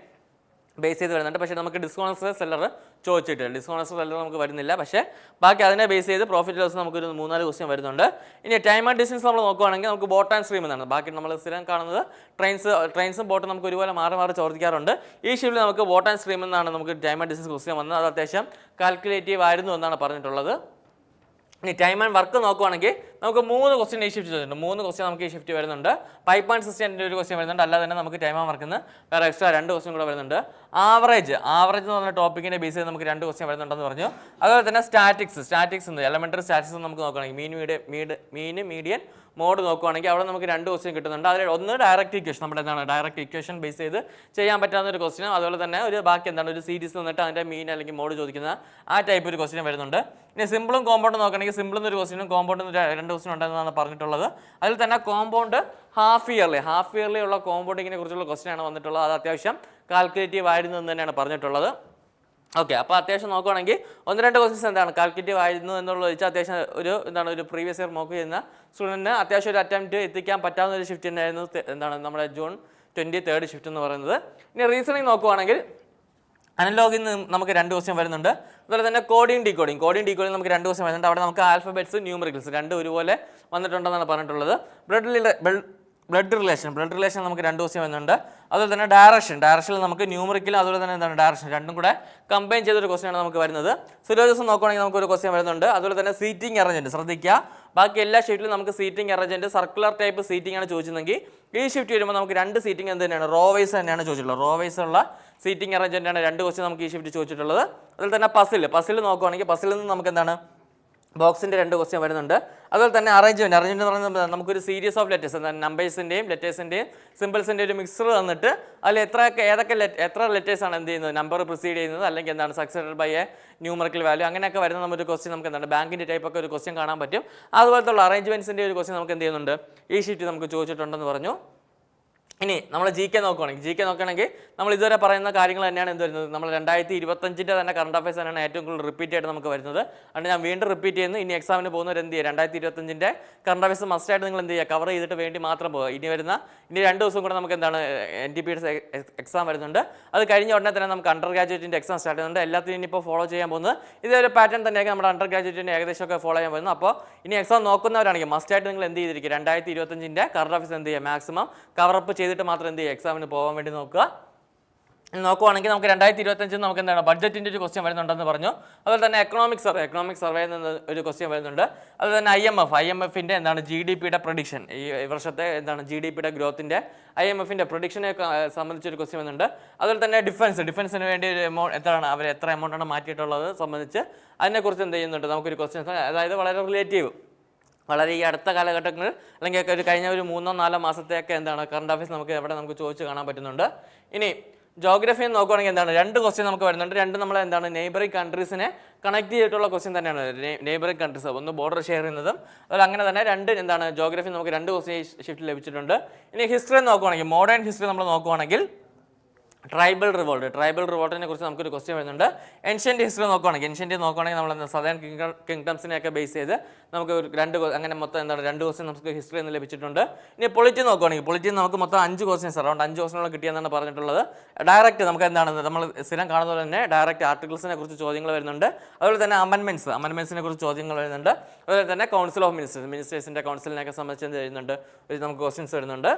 S1: ബേസ് ചെയ്ത് വരുന്നുണ്ട്. പക്ഷേ നമുക്ക് ഡിസ്കൗണ്ട്സ് സെല്ലർ ചോദിച്ചിട്ട് ഡിസ്കൗണ്ട്സ് സെല്ലർ നമുക്ക് വരുന്നില്ല. പക്ഷേ ബാക്കി അതിനെ ബേസ് ചെയ്ത് പ്രോഫിറ്റ് ലോസ് നമുക്കൊരു 3-4 ക്വസ്റ്റ്യൻ വരുന്നുണ്ട്. ഇനി ടൈം ആൻഡ് ഡിസ്റ്റൻസ് നമ്മൾ നോക്കുകയാണെങ്കിൽ നമുക്ക് ബോട്ട് ആൻഡ് സ്ട്രീം എന്നാണ്. ബാക്കി നമ്മൾ സ്ഥിരം കാണുന്നത് ട്രെയിൻസും ബോട്ടും നമുക്ക് ഒരുപോലെ മാറി ചോദിക്കാറുണ്ട്. ഈ ഷിഫ്റ്റിൽ നമുക്ക് ബോട്ട് ആൻഡ് സ്ട്രീം എന്നാണ് നമുക്ക് ടൈം ആൻഡ് ഡിസ്റ്റൻസ് ക്വസ്റ്റ്യൻ വന്നത്. അത് അത്യാവശ്യം കാൽക്കുലേറ്റീവ് ആയിരുന്നു എന്നാണ് പറഞ്ഞിട്ടുള്ളത്. ഇനി ടൈം ആൻഡ് വർക്ക് നോക്കുകയാണെങ്കിൽ നമുക്ക് 3 ക്വസ്റ്റ്യൻ ഈ ഷിഫ്റ്റ് വരുന്നുണ്ട്. 3 ക്വസ്റ്റ്യൻ നമുക്ക് ഈ ഷിഫ്റ്റ് വരുന്നുണ്ട്. പൈപ്പ് ആൻഡ് സിസ്റ്റത്തിൻ്റെ ഒരു ക്വസ്റ്റ്യൻ വരുന്നുണ്ട്. അല്ലാതെ തന്നെ നമുക്ക് ടൈം ആൻഡ് വർക്കിന് വേറെ എക്സ്ട്രാ 2 ക്വസ്റ്റ്യൻ കൂടെ വരുന്നുണ്ട്. ആവറേജ് എന്ന് പറഞ്ഞ ടോപ്പിക്കിനെ ബേസ് ചെയ്ത് നമുക്ക് 2 ക്വസ്റ്റ്യൻ വരുന്നുണ്ടെന്ന് പറഞ്ഞു. അതുപോലെ തന്നെ സ്റ്റാറ്റിക്സ് എലമെൻ്ററി സ്റ്റാറ്റിക്സ് നമുക്ക് നോക്കുകയാണെങ്കിൽ മീൻ മീഡിയൻ മോഡ് നോക്കുകയാണെങ്കിൽ അവിടെ നമുക്ക് 2 ക്വസ്റ്റ്യൻ കിട്ടുന്നുണ്ട്. അതിൽ ഒന്ന് ഡയറക്റ്റ് ഇക്വേഷൻ, നമ്മുടെ എന്താണ് ഡയറക്റ്റ് ഇക്വേഷൻ ബേസ് ചെയ്ത് ചെയ്യാൻ പറ്റാവുന്ന ഒരു ക്വസ്റ്റ്യൻ. അതുപോലെ തന്നെ ബാക്കി എന്താണ് ഒരു സീരീസ് വന്നിട്ട് അതിൻ്റെ മീൻ അല്ലെങ്കിൽ മോഡ് ചോദിക്കുന്ന ആ ടൈപ്പ് ഒരു ക്വസ്റ്റ്യൻ വരുന്നുണ്ട്. ഇനി സിമ്പിളും കോമ്പൗണ്ടും നോക്കുകയാണെങ്കിൽ സിമ്പിൾ ഒരു ക്വസ്റ്റ്യനും കോമ്പൗണ്ടും 2 ക്വസ്റ്റ്യൻ ഉണ്ടെന്നാണ് പറഞ്ഞിട്ടുള്ളത്. അതിൽ തന്നെ കോമ്പൗണ്ട് ഹാഫ് ഇയർലി ഉള്ള കോമ്പൗണ്ടിങ്ങിനെ കുറിച്ചുള്ള ക്വസ്റ്റ്യൻ ആണ് വന്നിട്ടുള്ളത്. അത് അത്യാവശ്യം കാൽക്കുലേറ്റീവ് ആയിരുന്നു എന്ന് തന്നെയാണ് പറഞ്ഞിട്ടുള്ളത്. ഓക്കെ, അപ്പോൾ അത്യാവശ്യം നോക്കുകയാണെങ്കിൽ 1-2 ക്വസ്റ്റ്യൻസ് എന്താണ് കാൽക്കുലേറ്റീവ് ആയിരുന്നു എന്നുള്ളത് വെച്ചാൽ അത്യാവശ്യം ഒരു പ്രീവിയസ് ഇയർ നോക്കി ചെയ്യുന്ന സ്റ്റുഡൻറ്റിന് അത്യാവശ്യം ഒരു അറ്റംപ്റ്റ് എത്തിക്കാൻ പറ്റാവുന്ന ഒരു ഷിഫ്റ്റ് തന്നെയായിരുന്നു നമ്മുടെ June 20 തേർഡ് ഷിഫ്റ്റ് എന്ന് പറയുന്നത്. ഇനി റീസണിങ് നോക്കുകയാണെങ്കിൽ അനലോഗിൽ നിന്ന് നമുക്ക് 2 ക്വസ്റ്റ്യൻ വരുന്നുണ്ട്. അതുപോലെ തന്നെ കോഡിങ് ഡീകോഡിങ് നമുക്ക് 2 ക്വസ്റ്റ്യൻ വരുന്നുണ്ട്. അവിടെ നമുക്ക് ആൽഫബറ്റ്സ് ന്യൂമറിക്കൽസ് 2 ഒരുപോലെ വന്നിട്ടുണ്ടെന്നാണ് പറഞ്ഞിട്ടുള്ളത്. ബ്ലഡ് റിലേഷൻ നമുക്ക് 2 ക്വസ്റ്റ്യൻ വരുന്നുണ്ട്. അതുപോലെ തന്നെ ഡയറക്ഷനിൽ നമുക്ക് ന്യൂമറിക്കൽ അതുപോലെ തന്നെ എന്താണ് ഡയറക്ഷൻ രണ്ടും കൂടെ കമ്പൈൻ ചെയ്തൊരു ക്വസ്റ്റ്യൻ ആണ് നമുക്ക് വരുന്നത്. സിലോജിസം നോക്കുകയാണെങ്കിൽ നമുക്കൊരു ക്വസ്റ്റ്യൻ വരുന്നുണ്ട്. അതുപോലെ തന്നെ സീറ്റിംഗ് അറേഞ്ച്മെന്റ് ശ്രദ്ധിക്കുക. ബാക്കി എല്ലാ ഷിഫ്റ്റിലും നമുക്ക് seating arrangement circular type seating ആണ് ചോദിച്ചതെങ്കിൽ ഈ ഷിഫ്റ്റ് വരുമ്പോൾ നമുക്ക് 2 സീറ്റിംഗ് എന്ത് തന്നെയാണ് റോ വൈസ് തന്നെയാണ് ചോദിച്ചിട്ടുള്ളത്. റോ വൈസ് ഉള്ള സീറ്റിംഗ് അറേഞ്ച്മെന്റ് ആണ് 2 ക്വസ്റ്റ്യൻ നമുക്ക് ഈ ഷിഫ്റ്റ് ചോദിച്ചിട്ടുള്ളത്. അതുപോലെ തന്നെ പസിൽ നോക്കുകയാണെങ്കിൽ പസിലിൽ നിന്ന് നമുക്ക് എന്താണ് ബോക്സിൻ്റെ 2 ക്വസ്റ്റ്യൻ വരുന്നുണ്ട്. അതുപോലെ തന്നെ അറേഞ്ച്മെന്റ് എന്ന് പറയുന്നത് നമുക്കൊരു സീരീസ് ഓഫ് ലെറ്റേഴ്സ്, നമ്പേഴ്സിൻ്റെയും ലെറ്റേഴ്സിൻ്റെയും സിമ്പിൾസിൻ്റെ ഒരു മിക്സർ തന്നിട്ട് അതിൽ എത്ര ലെറ്റേഴ്സാണ് എന്ത് ചെയ്യുന്നത്, നമ്പർ പ്രിസീഡ് ചെയ്യുന്നത്, അല്ലെങ്കിൽ എന്താണ് സക്സസഡ് ബൈ എ ന്യൂമറിക്കൽ വാല്യൂ, അങ്ങനെയൊക്കെ വരുന്ന നമ്മുടെ ക്വസ്റ്റ്യൻ നമുക്ക് എന്താണ് ബാങ്കിൻ്റെ ടൈപ്പ് ഒക്കെ ഒരു ക്വസ്റ്റ്യൻ കാണാൻ പറ്റും. അതുപോലത്തെ അറേഞ്ച്മെന്റ്സിൻ്റെ ഒരു ക്വസ്റ്റ്യൻ നമുക്ക് എന്ത് ചെയ്യുന്നുണ്ട്, ഈ ഷീറ്റ് നമുക്ക് ചോദിച്ചിട്ടുണ്ടെന്ന് പറഞ്ഞു. ഇനി നമ്മൾ ജി കെ നോക്കുകയാണെങ്കിൽ നമ്മൾ ഇതുവരെ പറയുന്ന കാര്യങ്ങൾ തന്നെയാണ് എന്ത് വരുന്നത്, നമ്മൾ 2025 തന്നെ കറണ്ട് അഫയേഴ്സ് തന്നെയാണ് ഏറ്റവും കൂടുതൽ റിപ്പീറ്റ് ആയിട്ട് നമുക്ക് വരുന്നത്. അതുകൊണ്ട് ഞാൻ വീണ്ടും റിപ്പീറ്റ് ചെയ്യുന്നു, ഇനി എക്സാമിന് പോകുന്നവർ എന്ത് ചെയ്യുക, 2025 കറണ്ട് അഫയേഴ്സ് മസ്റ്റായിട്ട് നിങ്ങൾ എന്ത് ചെയ്യുക, കവർ ചെയ്തിട്ട് വേണ്ടി മാത്രം പോകുക. ഇനി 2 ദിവസം കൂടെ നമുക്ക് എന്താണ് NTPS എക്സാം വരുന്നുണ്ട്. അത് കഴിഞ്ഞ ഉടനെ തന്നെ നമുക്ക് അണ്ടർ ഗ്രാജുവേറ്റിൻ്റെ എക്സാം സ്റ്റാർട്ട് ചെയ്യുന്നുണ്ട്. എല്ലാത്തിനും ഇനിയിപ്പോൾ ഫോളോ ചെയ്യാൻ പോകുന്നത് ഇതൊരു പാറ്റേൺ തന്നെയായിരിക്കും നമ്മുടെ അണ്ടർ ഗ്രാജുവേറ്റിൻ്റെ ഏകദേശമൊക്കെ ഫോളോ ചെയ്യാൻ പോകുന്നത്. അപ്പോൾ ഇനി എക്സാം നോക്കുന്നവരാണെങ്കിൽ മസ്റ്റായിട്ട് നിങ്ങൾ എന്ത് ചെയ്തിരിക്കുക, 2025 കറണ്ട് അഫയേഴ്സ് എന്ത് ചെയ്യുക, മാക്സിമം കവറപ്പ് ചെയ്തിട്ട് മാത്രം എന്ത് ചെയ്യുക, എക്സാമിന് പോകാൻ വേണ്ടി നോക്കുക. നോക്കുവാണെങ്കിൽ നമുക്ക് 2025 നമുക്ക് എന്താണ് ബഡ്ജറ്റിൻ്റെ ഒരു ക്വസ്റ്റ്യൻ വരുന്നുണ്ടെന്ന് പറഞ്ഞു. അതുപോലെ തന്നെ എക്കണോമിക് സർവേ നിന്ന് ഒരു ക്വസ്റ്റ്യൻ വരുന്നുണ്ട്. അതുപോലെ തന്നെ IMFിൻ്റെ എന്താണ് GDPയുടെ പ്രൊഡിക്ഷൻ, ഈ വർഷത്തെ എന്താണ് GDPയുടെ ഗ്രോത്തിൻ്റെ IMFിൻ്റെ പ്രൊഡിക്ഷനെ സംബന്ധിച്ചൊരു ക്വസ്റ്റ്യൻ വരുന്നുണ്ട്. അതുപോലെ തന്നെ ഡിഫൻസിന് വേണ്ടി ഒരു അവർ എത്ര എമൗണ്ടാണ് മാറ്റിയിട്ടുള്ളത് സംബന്ധിച്ച് അതിനെക്കുറിച്ച് എന്ത് ചെയ്യുന്നുണ്ട് നമുക്കൊരു ക്വസ്റ്റ്യൻ, അതായത് വളരെ റിലേറ്റീവ്, വളരെ ഈ അടുത്ത കാലഘട്ടങ്ങളിൽ അല്ലെങ്കിൽ ഒരു കഴിഞ്ഞ ഒരു 3-4 മാസത്തെയൊക്കെ എന്താണ് കറണ്ട് അഫയേഴ്സ് നമുക്ക് ചോദിച്ച് കാണാൻ പറ്റുന്നുണ്ട്. ഇനി ജോഗ്രഫി നോക്കുകയാണെങ്കിൽ എന്താണ് 2 ക്വസ്റ്റ്യൻ നമുക്ക് വരുന്നുണ്ട്. 2 നമ്മൾ എന്താണ് നെയ്ബറിംഗ് കൺട്രീസിനെ കണക്ട് ചെയ്തിട്ടുള്ള ക്വസ്റ്റ്യൻ തന്നെയാണ്. നെയ്ബറിംഗ് കൺട്രീസ് ഒന്ന് ബോർഡർ ഷെയർ ചെയ്യുന്നതും അതുപോലെ അങ്ങനെ തന്നെ 2 എന്താണ് ജോഗ്രഫി നമുക്ക് 2 ക്വസ്റ്റ്യൻ ഷിഫ്റ്റ് ലഭിച്ചിട്ടുണ്ട്. ഇനി ഹിസ്റ്ററി നോക്കുകയാണെങ്കിൽ മോഡേൺ ഹിസ്റ്ററി നമ്മൾ നോക്കുകയാണെങ്കിൽ ട്രൈബൽ റിവോൾട്ടിനെ കുറിച്ച് നമുക്കൊരു ക്വസ്റ്റ്യൻ വരുന്നുണ്ട്. ഏൻഷ്യൻ്റ് ഹിസ്റ്ററി നോക്കുകയാണെങ്കിൽ നമ്മൾ സദേൺ കിങ്ഡംസിനെയൊക്കെ ബേസ് ചെയ്ത് നമുക്ക് 2 അങ്ങനെ മൊത്തം എന്താണ് 2 ക്വസ്റ്റ്യൻ നമുക്ക് ഹിസ്റ്ററി എന്ന് ലഭിച്ചിട്ടുണ്ട്. ഇനി പൊളിറ്റി നോക്കുകയാണെങ്കിൽ നമുക്ക് മൊത്തം 5 ക്വസ്റ്റ്യൻസ് അറൗണ്ട് 5 ക്വസ്റ്റ്യനുകൾ കിട്ടിയെന്നാണ് പറഞ്ഞിട്ടുള്ളത്. ഡയറക്റ്റ് നമുക്ക് എന്താണ് നമ്മൾ സ്ഥിരം കാണുന്നത് തന്നെ ഡയറക്റ്റ് ആർട്ടിക്കിൾസിനെ കുറിച്ച് ചോദ്യങ്ങൾ വരുന്നുണ്ട്. അതുപോലെ തന്നെ അമെൻമെൻറ്റ്സിനെ കുറിച്ച് ചോദ്യങ്ങൾ വരുന്നുണ്ട്. അതുപോലെ തന്നെ കൗൺസിൽ ഓഫ് മിനിസ്റ്റേഴ്സിൻ്റെ കൗൺസിലിനെയൊക്കെ സംബന്ധിച്ച് വരുന്നുണ്ട്, നമുക്ക് ക്വസ്റ്റ്യൻസ് വരുന്നുണ്ട്.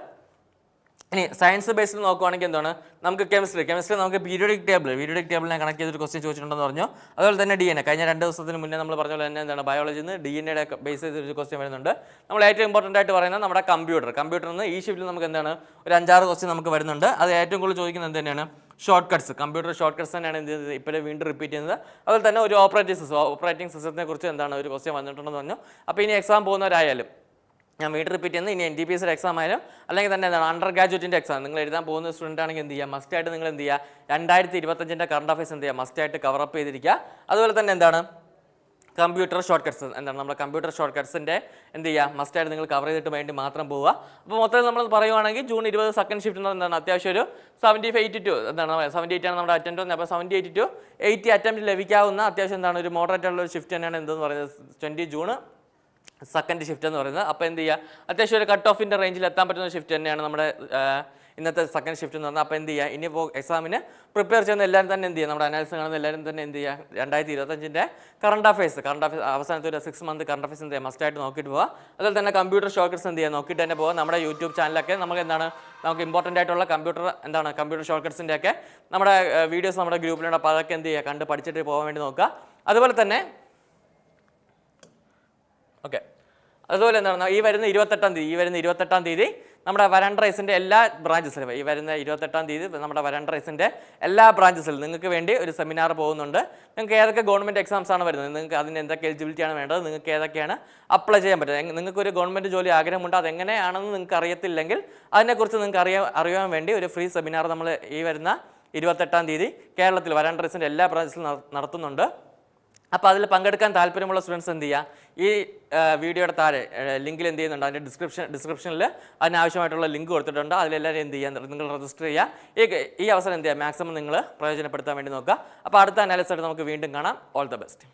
S1: ഇനി സയൻസ് ബേസ്ഡ് നോക്കുകയാണെങ്കിൽ എന്താണ് നമുക്ക് കെമിസ്ട്രി നമുക്ക് പീരിയോഡിക് ടേബിളിനെ കണക്ട് ചെയ്തൊരു ക്വസ്റ്റ്യൻ ചോദിച്ചിട്ടുണ്ടെന്ന് പറഞ്ഞു. അതുപോലെ തന്നെ DNA കഴിഞ്ഞ 2 ദിവസത്തിന് മുന്നേ നമ്മൾ പറഞ്ഞ പോലെ തന്നെ എന്താണ് ബയോളജിയിൽ നിന്ന് DNAയുടെ ബേസ് ചെയ്തൊരു ക്വസ്റ്റ്യൻ വരുന്നുണ്ട്. നമ്മൾ ഏറ്റവും ഇമ്പോർട്ടൻ്റ് ആയിട്ട് പറയുന്നത് നമ്മുടെ കമ്പ്യൂട്ടറിൽ നിന്ന് ഈ ഷിഫ്റ്റിൽ നമുക്ക് എന്താണ് ഒരു 5-6 ക്വസ്റ്റ്യൻ നമുക്ക് വരുന്നുണ്ട്. അത് ഏറ്റവും കൂടുതൽ ചോദിക്കുന്നത് എന്ത് തന്നെയാണ് കമ്പ്യൂട്ടർ ഷോർട്ട് കട്ട്സ് തന്നെയാണ് എന്ത് ചെയ്യുന്നത് ഇപ്പോഴും വീണ്ടും റിപ്പീറ്റ് ചെയ്യുന്നത്. അതുപോലെ തന്നെ ഒരു ഓപ്പറേറ്റിംഗ് സിസ്റ്റത്തിനെ കുറിച്ച് എന്താണ് ഒരു ക്വസ്റ്റ്യൻ വന്നിട്ടുണ്ടെന്ന് പറഞ്ഞു. അപ്പോൾ ഇനി എക്സാം പോകുന്നവരായാലും ഞാൻ വീണ്ടും റിപ്പീറ്റ് ചെയ്യുന്നത്, ഇനി NTPS എക്സാം ആയാലും അല്ലെങ്കിൽ തന്നെ എന്താണ് അണ്ടർ ഗ്രാജുവേറ്റിൻ്റെ എക്സാം നിങ്ങൾ എഴുതാൻ പോകുന്ന സ്റ്റുഡൻ്റ് ആണെങ്കിൽ എന്ത് ചെയ്യുക, മസ്റ്റായിട്ട് നിങ്ങൾ എന്ത് ചെയ്യുക 2025 കറണ്ട് അഫയേഴ്സ് എന്ത് ചെയ്യുക മസ്റ്റായിട്ട് കവറപ്പ് ചെയ്തിരിക്കുക. അതുപോലെ തന്നെ എന്താണ് കമ്പ്യൂട്ടർ ഷോർട്ട് കട്ട്സ് നമ്മുടെ കമ്പ്യൂട്ടർ ഷോർട്ട് കട്ട്സിൻ്റെ എന്ത് ചെയ്യുക മസ്റ്റായിട്ട് നിങ്ങൾ കവർ ചെയ്തിട്ട് വേണ്ടി മാത്രം പോവുക. അപ്പോൾ മൊത്തത്തിൽ നമ്മൾ പറയുവാണെങ്കിൽ ജൂൺ 20 സെക്കൻഡ് ഷിഫ്റ്റ് എന്താണ് അത്യാവശ്യം ഒരു 75 to 78 ആണ് നമ്മുടെ അറ്റംപ്റ്റ് വന്നത്. അപ്പോൾ 78 to 80 അറ്റംപ്റ്റ് ലഭിക്കാവുന്ന അത്യാവശ്യം എന്താണ് ഒരു മോഡറേറ്റ് ഉള്ള ഒരു ഷിഫ്റ്റ് തന്നെയാണ് എന്തെന്ന് പറയുന്നത് 20 ജൂൺ സെക്കൻഡ് ഷിഫ്റ്റ് എന്ന് പറയുന്നത്. അപ്പോൾ എന്ത് ചെയ്യുക അത്യാവശ്യം ഒരു കട്ട് ഓഫിൻ്റെ റേഞ്ചിൽ എത്താൻ പറ്റുന്ന ഷിഫ്റ്റ് തന്നെയാണ് നമ്മുടെ ഇന്നത്തെ സെക്കൻഡ് ഷിഫ്റ്റ് എന്ന് പറഞ്ഞാൽ. അപ്പോൾ എന്ത് ചെയ്യുക ഇനിയിപ്പോൾ എക്സാമിന് പ്രിപ്പയർ ചെയ്യുന്ന എല്ലാവരും തന്നെ എന്ത് ചെയ്യുക നമ്മുടെ അനാലിസിസ് കാണുന്ന എല്ലാവരും തന്നെ എന്ത് ചെയ്യുക 2025 കറണ്ട് അഫയേഴ്സ് അവസാനത്തെ ഒരു 6 മന്ത് കറണ്ട് അഫയേഴ്സ് എന്ത് ചെയ്യുക മസ്റ്റായിട്ട് നോക്കിയിട്ട് പോവുക. അതുപോലെ തന്നെ കമ്പ്യൂട്ടർ ഷോർട്ട്കട്ട്സ് എന്ത് ചെയ്യുക നോക്കിയിട്ട് തന്നെ പോവുക. നമ്മുടെ യൂട്യൂബ് ചാനലൊക്കെ നമുക്ക് ഇമ്പോർട്ടൻ്റ് ആയിട്ടുള്ള കമ്പ്യൂട്ടർ ഷോർട്ട്കട്ട്സിൻ്റെ ഒക്കെ നമ്മുടെ വീഡിയോസ് നമ്മുടെ ഗ്രൂപ്പിലുണ്ട്. അപ്പോൾ അതൊക്കെ എന്ത് ചെയ്യുക കണ്ട് പഠിച്ചിട്ട് പോകാൻ വേണ്ടി നോക്കുക. അതുപോലെ തന്നെ അതുപോലെ എന്താണ് ഈ വരുന്ന 28-ാം തീയതി നമ്മുടെ വരണ്ടറൈസിൻ്റെ എല്ലാ ബ്രാഞ്ചസിലും നമ്മുടെ വരണ്ടറൈസിൻ്റെ എല്ലാ ബ്രാഞ്ചസിലും നിങ്ങൾക്ക് വേണ്ടി ഒരു സെമിനാർ പോകുന്നുണ്ട്. നിങ്ങൾക്ക് ഏതൊക്കെ ഗവൺമെൻറ് എക്സാംസ് ആണ് വരുന്നത്, നിങ്ങൾക്ക് അതിന് എന്തൊക്കെ എലിജിബിലിറ്റിയാണ് വേണ്ടത്, നിങ്ങൾക്ക് ഏതൊക്കെയാണ് അപ്ലൈ ചെയ്യാൻ പറ്റുന്നത്, നിങ്ങൾക്കൊരു ഗവൺമെൻറ് ജോലി ആഗ്രഹമുണ്ട് അതെങ്ങനെയാണെന്ന് നിങ്ങൾക്ക് അറിയത്തില്ലെങ്കിൽ അതിനെക്കുറിച്ച് നിങ്ങൾക്ക് അറിയാൻ വേണ്ടി ഒരു ഫ്രീ സെമിനാർ നമ്മൾ ഈ വരുന്ന 28-ാം തീയതി കേരളത്തിൽ വരണ്ടറൈസിൻ്റെ എല്ലാ ബ്രാഞ്ചസിലും നടത്തുന്നുണ്ട്. അപ്പോൾ അതിൽ പങ്കെടുക്കാൻ താല്പര്യമുള്ള സ്റ്റുഡൻസ് എന്ത് ചെയ്യുക ഈ വീഡിയോയുടെ താഴെ ലിങ്കിൽ എന്ത് ചെയ്യുന്നുണ്ട് അതിൻ്റെ ഡിസ്ക്രിപ്ഷനിൽ അതിനാവശ്യമായിട്ടുള്ള ലിങ്ക് കൊടുത്തിട്ടുണ്ട്. അതിലെല്ലാവരും എന്ത് ചെയ്യുക നിങ്ങൾ രജിസ്റ്റർ ചെയ്യുക. ഈ അവസരം എന്ത് ചെയ്യുക മാക്സിമം നിങ്ങൾ പ്രയോജനപ്പെടുത്താൻ വേണ്ടി നോക്കുക. അപ്പോൾ അടുത്ത അനാലിസിസ് ആയിട്ട് നമുക്ക് വീണ്ടും കാണാം. All the best.